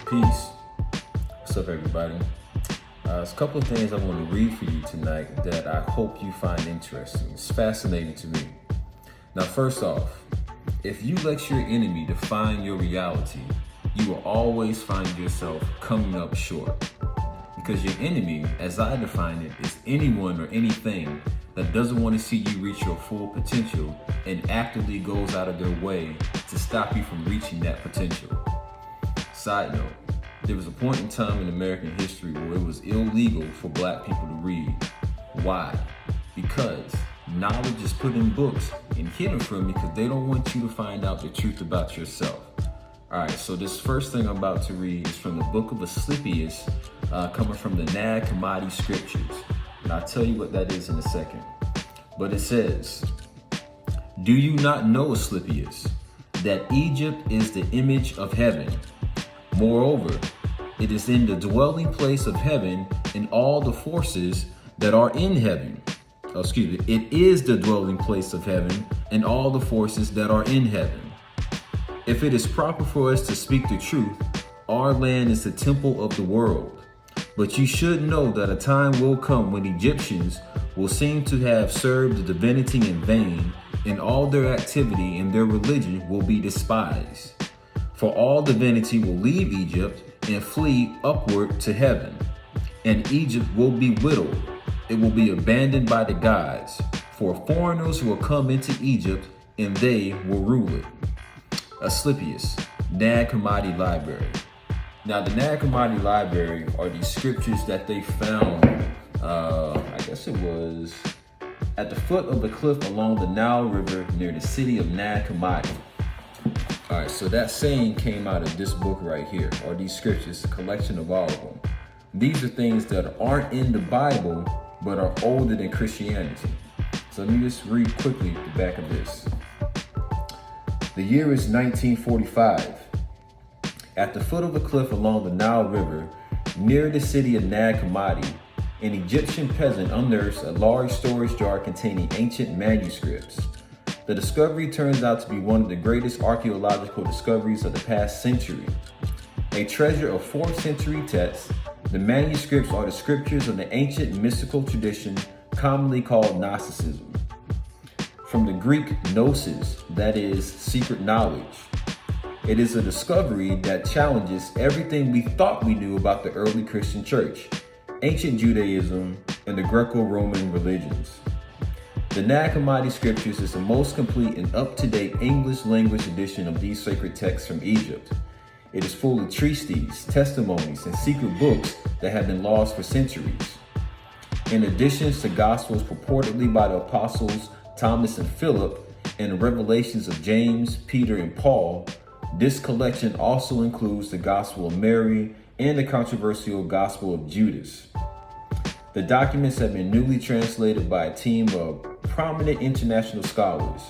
Peace. What's up, everybody? There's a couple of things I want to read for you tonight that I hope you find interesting. It's fascinating to me. Now, first off, if you let your enemy define your reality, you will always find yourself coming up short. Because your enemy, as I define it, is anyone or anything that doesn't want to see you reach your full potential and actively goes out of their way to stop you from reaching that potential. Side note, there was a point in time in American history where it was illegal for black people to read. Why? Because knowledge is put in books and hidden from you because they don't want you to find out the truth about yourself. All right, so this first thing I'm about to read is from the book of the Slippiest, coming from the Nag Mighty Scriptures. And I'll tell you what that is in a second. But it says, "Do you not know, Slippiest, that Egypt is the image of heaven? Moreover, it is in the dwelling place of heaven and all the forces that are in heaven." It is the dwelling place of heaven and all the forces that are in heaven. If it is proper for us to speak the truth, our land is the temple of the world. But you should know that a time will come when Egyptians will seem to have served the divinity in vain, and all their activity and their religion will be despised. For all divinity will leave Egypt and flee upward to heaven, and Egypt will be whittled. It will be abandoned by the gods, for foreigners will come into Egypt and they will rule it. A Slippiest, Nag Mighty Library. Now, the Nag Mighty Library are these scriptures that they found, I guess it was at the foot of the cliff along the Nile River near the city of Nag Mighty. All right, so that saying came out of this book right here, or these scriptures, a collection of all of them. These are things that aren't in the Bible, but are older than Christianity. So let me just read quickly the back of this. The year is 1945. At the foot of a cliff along the Nile River, near the city of Nag Mighty, an Egyptian peasant unearths a large storage jar containing ancient manuscripts. The discovery turns out to be one of the greatest archaeological discoveries of the past century. A treasure of 4th century texts, the manuscripts are the scriptures of the ancient mystical tradition commonly called Gnosticism. From the Greek gnosis, that is, secret knowledge. It is a discovery that challenges everything we thought we knew about the early Christian church, ancient Judaism, and the Greco-Roman religions. The Nag Mighty Scriptures is the most complete and up-to-date English language edition of these sacred texts from Egypt. It is full of treatises, testimonies, and secret books that have been lost for centuries. In addition to Gospels purportedly by the apostles Thomas and Philip, and the revelations of James, Peter, and Paul, this collection also includes the Gospel of Mary and the controversial Gospel of Judas. The documents have been newly translated by a team of prominent international scholars.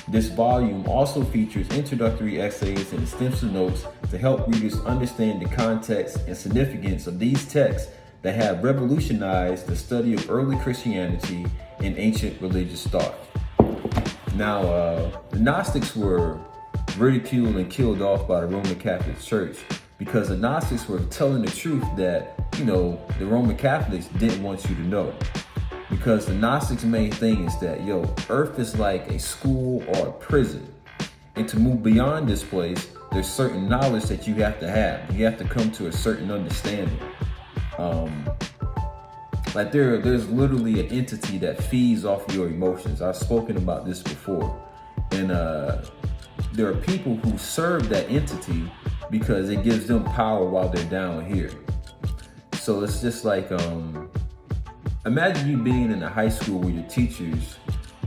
This volume also features introductory essays and extensive notes to help readers understand the context and significance of these texts that have revolutionized the study of early Christianity and ancient religious thought. Now, the Gnostics were ridiculed and killed off by the Roman Catholic Church because the Gnostics were telling the truth that, the Roman Catholics didn't want you to know. Because the Gnostics' main thing is that, Earth is like a school or a prison. And to move beyond this place, there's certain knowledge that you have to have. You have to come to a certain understanding. There's literally an entity that feeds off your emotions. I've spoken about this before. And there are people who serve that entity because it gives them power while they're down here. So it's just like, imagine you being in a high school where your teachers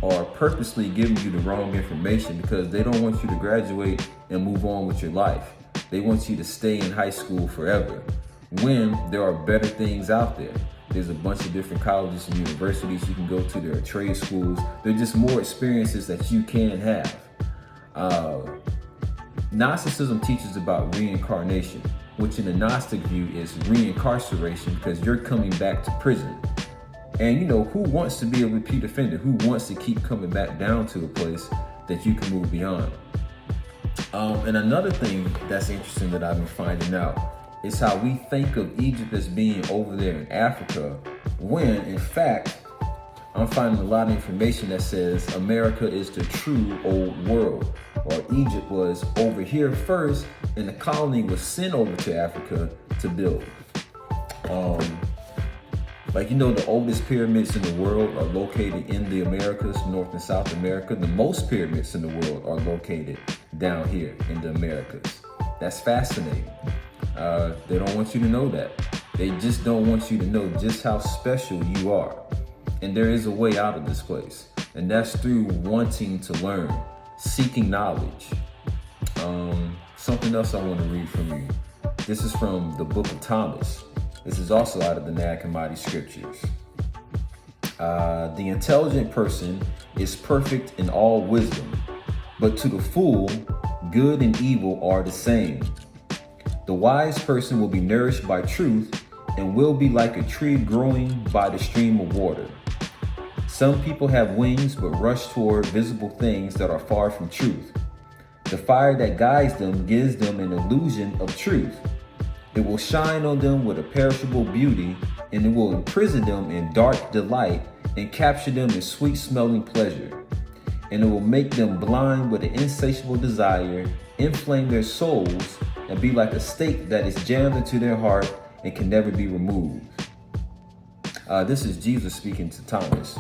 are purposely giving you the wrong information because they don't want you to graduate and move on with your life. They want you to stay in high school forever when there are better things out there. There's a bunch of different colleges and universities you can go to. There are trade schools. There are just more experiences that you can have. Gnosticism teaches about reincarnation, which in the Gnostic view is reincarceration because you're coming back to prison. And who wants to be a repeat offender? Who wants to keep coming back down to a place that you can move beyond? And another thing that's interesting that I've been finding out is how we think of Egypt as being over there in Africa, when in fact, I'm finding a lot of information that says America is the true old world, or Egypt was over here first, and the colony was sent over to Africa to build. The oldest pyramids in the world are located in the Americas, North and South America. The most pyramids in the world are located down here in the Americas. That's fascinating. They don't want you to know that. They just don't want you to know just how special you are. And there is a way out of this place. And that's through wanting to learn, seeking knowledge. Something else I want to read from you. This is from the book of Thomas. This is also out of the Nag Mighty scriptures. The intelligent person is perfect in all wisdom, but to the fool, good and evil are the same. The wise person will be nourished by truth and will be like a tree growing by the stream of water. Some people have wings but rush toward visible things that are far from truth. The fire that guides them gives them an illusion of truth. It will shine on them with a perishable beauty, and it will imprison them in dark delight and capture them in sweet-smelling pleasure. And it will make them blind with an insatiable desire, inflame their souls, and be like a stake that is jammed into their heart and can never be removed. This is Jesus speaking to Thomas.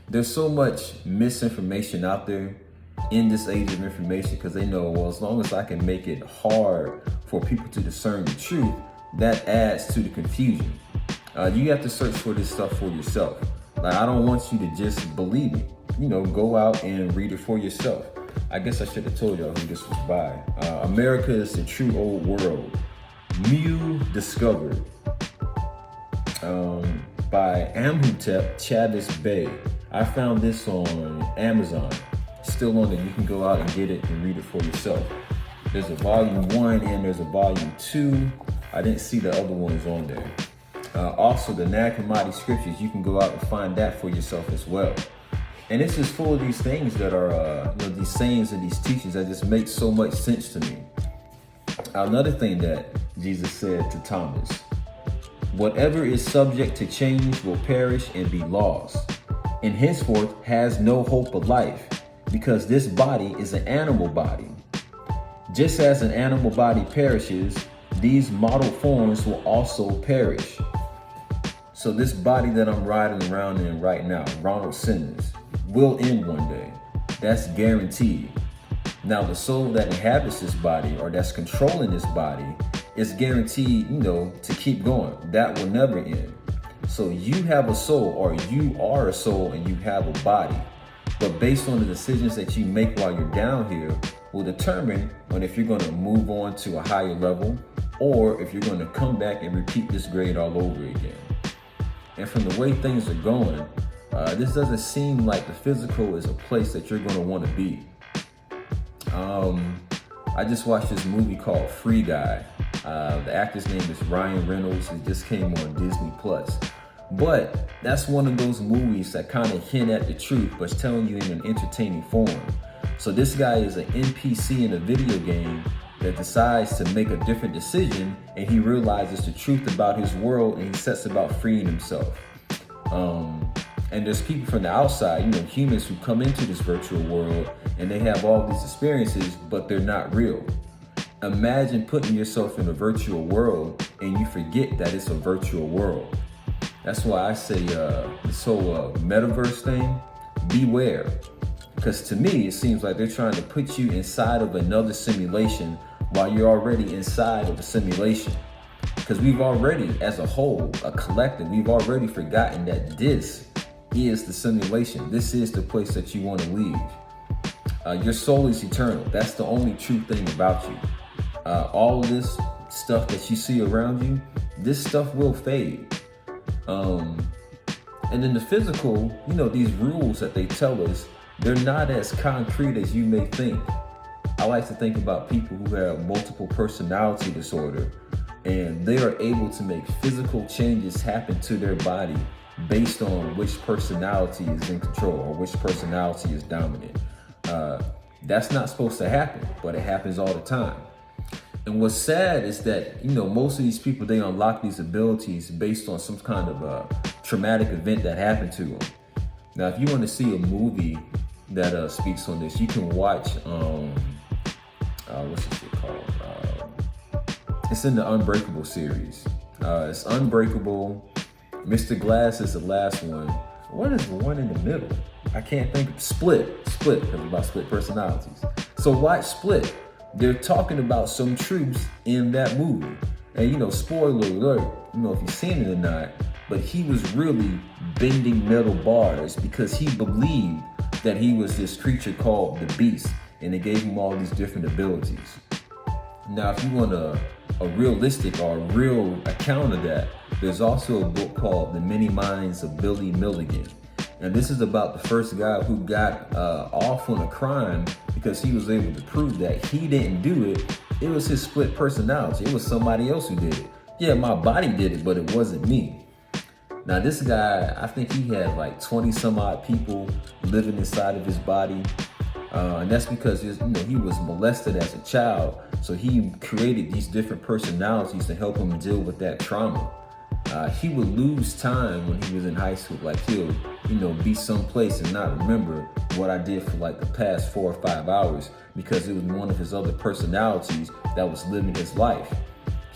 There's so much misinformation out there in this age of information, because they know, well, as long as I can make it hard for people to discern the truth, that adds to the confusion. You have to search for this stuff for yourself. Like, I don't want you to just believe it. Go out and read it for yourself. I guess I should have told y'all who this was by. America is the true old world. Mew discovered. By Amhotep Chavez Bey. I found this on Amazon. Still on it. You can go out and get it and read it for yourself. There's a volume 1 and there's a volume 2. I didn't see the other ones on there. Also, the Nag Mighty scriptures, you can go out and find that for yourself as well. And it's just full of these things that are, these sayings and these teachings that just make so much sense to me. Another thing that Jesus said to Thomas: whatever is subject to change will perish and be lost, and henceforth has no hope of life, because this body is an animal body. Just as an animal body perishes, these model forms will also perish. So this body that I'm riding around in right now, Ronald Simmons, will end one day. That's guaranteed. Now, the soul that inhabits this body, or that's controlling this body, is guaranteed, to keep going. That will never end. So you have a soul, or you are a soul, and you have a body. But based on the decisions that you make while you're down here will determine on if you're going to move on to a higher level, or if you're going to come back and repeat this grade all over again. And from the way things are going, this doesn't seem like the physical is a place that you're going to want to be. I just watched this movie called Free Guy. The actor's name is Ryan Reynolds. It just came on Disney Plus. But that's one of those movies that kind of hint at the truth, but it's telling you in an entertaining form. So this guy is an NPC in a video game that decides to make a different decision, and he realizes the truth about his world, and he sets about freeing himself. And there's people from the outside, humans who come into this virtual world, and they have all these experiences, but they're not real. Imagine putting yourself in a virtual world and you forget that it's a virtual world. That's why I say this whole metaverse thing, beware. Because to me, it seems like they're trying to put you inside of another simulation while you're already inside of a simulation. Because we've already, as a whole, a collective, we've already forgotten that this is the simulation. This is the place that you want to leave. Your soul is eternal. That's the only true thing about you. All of this stuff that you see around you, this stuff will fade. And in the physical, these rules that they tell us, they're not as concrete as you may think. I like to think about people who have multiple personality disorder, and they are able to make physical changes happen to their body based on which personality is in control or which personality is dominant. That's not supposed to happen, but it happens all the time. And what's sad is that, most of these people, they unlock these abilities based on some kind of traumatic event that happened to them. Now, if you want to see a movie that speaks on this, you can watch, what's this shit called? It's in the Unbreakable series. It's Unbreakable. Mr. Glass is the last one. What is the one in the middle? I can't think of Split, because it's about split personalities. So watch Split. They're talking about some truths in that movie. And spoiler alert, if you've seen it or not, but he was really bending metal bars because he believed that he was this creature called the Beast, and they gave him all these different abilities. Now, if you want a realistic or a real account of that, there's also a book called The Many Minds of Billy Milligan. And this is about the first guy who got off on a crime because he was able to prove that he didn't do it. It was his split personality. It was somebody else who did it. Yeah, my body did it, but it wasn't me. Now this guy, I think he had like 20 some odd people living inside of his body. And that's because he was molested as a child. So he created these different personalities to help him deal with that trauma. He would lose time when he was in high school. Like he'll, be someplace and not remember what I did for like the past 4 or 5 hours because it was one of his other personalities that was living his life.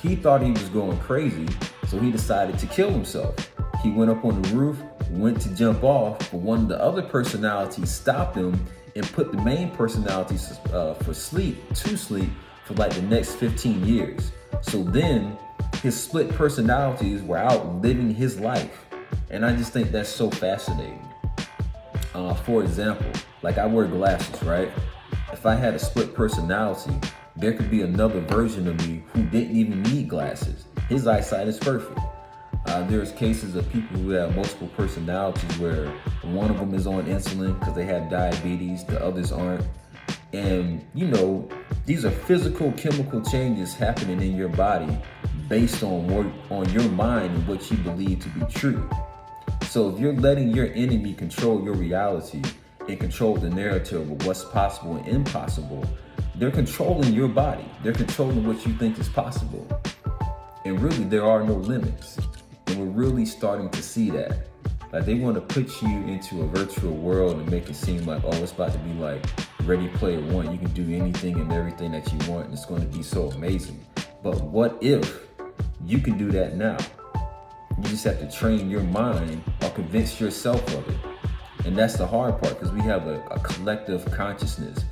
He thought he was going crazy, so he decided to kill himself. He went up on the roof, went to jump off, but one of the other personalities stopped him and put the main personalities to sleep for like the next 15 years. So then his split personalities were out living his life. And I just think that's so fascinating. For example, like I wear glasses, right? If I had a split personality, there could be another version of me who didn't even need glasses. His eyesight is perfect. There's cases of people who have multiple personalities where one of them is on insulin because they have diabetes, the others aren't. And these are physical chemical changes happening in your body based on your mind and what you believe to be true. So if you're letting your enemy control your reality and control the narrative of what's possible and impossible, they're controlling your body. They're controlling what you think is possible. And really, there are no limits. And we're really starting to see that. Like they want to put you into a virtual world and make it seem like, oh, it's about to be like Ready Player One. You can do anything and everything that you want, and it's going to be so amazing. But what if you can do that now? You just have to train your mind or convince yourself of it. And that's the hard part because we have a collective consciousness.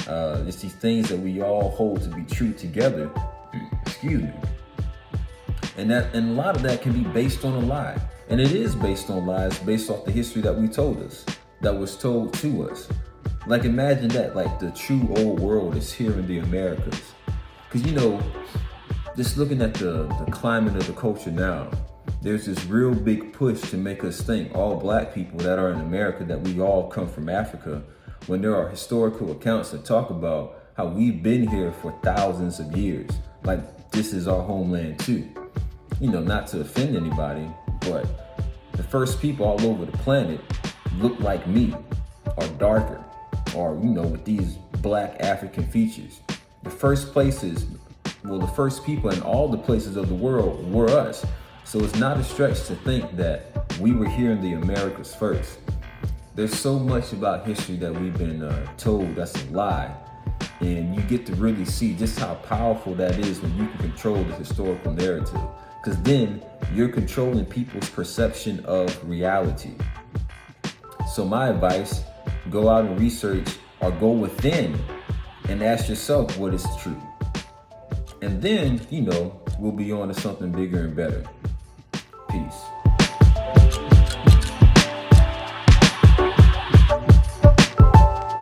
It's these things that we all hold to be true together. Excuse me. And a lot of that can be based on a lie. And it is based on lies, based off the history that we told us, that was told to us. Like imagine that, like the true old world is here in the Americas. Because just looking at the climate of the culture now, there's this real big push to make us think, all black people that are in America, that we all come from Africa, when there are historical accounts that talk about how we've been here for thousands of years. Like this is our homeland too. Not to offend anybody, but the first people all over the planet look like me, or darker, or with these black African features. The first people in all the places of the world were us. So it's not a stretch to think that we were here in the Americas first. There's so much about history that we've been told that's a lie. And you get to really see just how powerful that is when you can control the historical narrative. Because then you're controlling people's perception of reality. So my advice, go out and research or go within and ask yourself what is true. And then, we'll be on to something bigger and better. Peace.